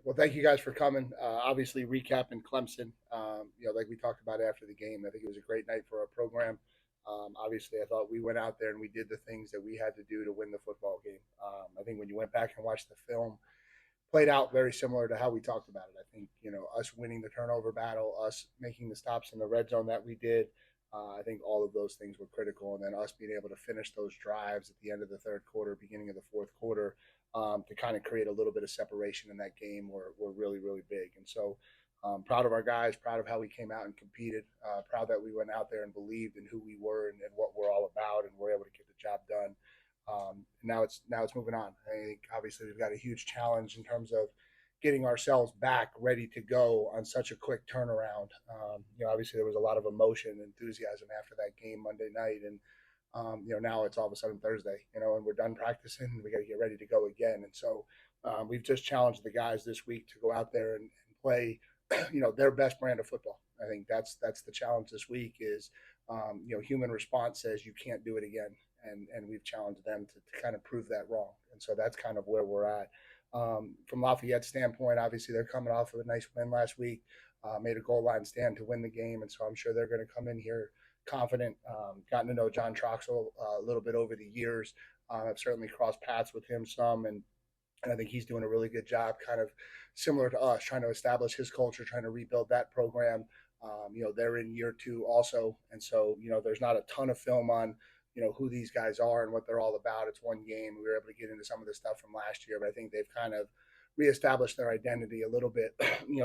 Well, thank you guys for coming. Obviously, recapping Clemson. Like we talked about after the game, I think it was a great night for our program. Obviously, I thought we went out there and we did the things that we had to do to win the football game. I think when you went back and watched the film, played out very similar to how we talked about it. I think us winning the turnover battle, us making the stops in the red zone that we did. I think all of those things were critical, and then us being able to finish those drives at the end of the third quarter, beginning of the fourth quarter, to kind of create a little bit of separation in that game were really really big. And so, proud of our guys, proud of how we came out and competed, proud that we went out there and believed in who we were and what we're all about, and we're able to get the job done. Now it's moving on. I think obviously we've got a huge challenge in terms of getting ourselves back ready to go on such a quick turnaround. Obviously there was a lot of emotion and enthusiasm after that game Monday night, and now it's all of a sudden Thursday, and we're done practicing. And we got to get ready to go again, and so we've just challenged the guys this week to go out there and play, their best brand of football. I think that's the challenge this week is, human response says you can't do it again, and we've challenged them to kind of prove that wrong. And so that's kind of where we're at. From Lafayette's standpoint, obviously they're coming off of a nice win last week, made a goal line stand to win the game, and so I'm sure they're going to come in here confident. Gotten to know John Troxel a little bit over the years. I've certainly crossed paths with him some, and I think he's doing a really good job, kind of similar to us, trying to establish his culture, trying to rebuild that program. They're in year two also, and so there's not a ton of film on who these guys are and what they're all about. It's one game. We were able to get into some of the stuff from last year, but I think they've kind of reestablished their identity a little bit,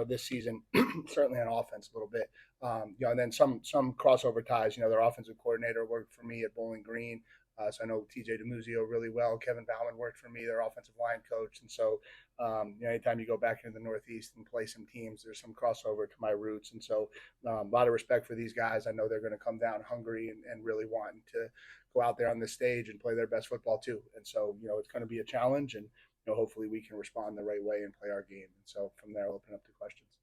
this season, certainly on offense a little bit. And then some crossover ties. Their offensive coordinator worked for me at Bowling Green. So I know TJ DeMuzio really well. Kevin Bauman worked for me, their offensive line coach. And so, anytime you go back into the Northeast and play some teams, there's some crossover to my roots. And so, a lot of respect for these guys. I know they're going to come down hungry and really wanting to go out there on this stage and play their best football too. And so, it's going to be a challenge, and hopefully we can respond the right way and play our game. And so from there, I'll open up to questions.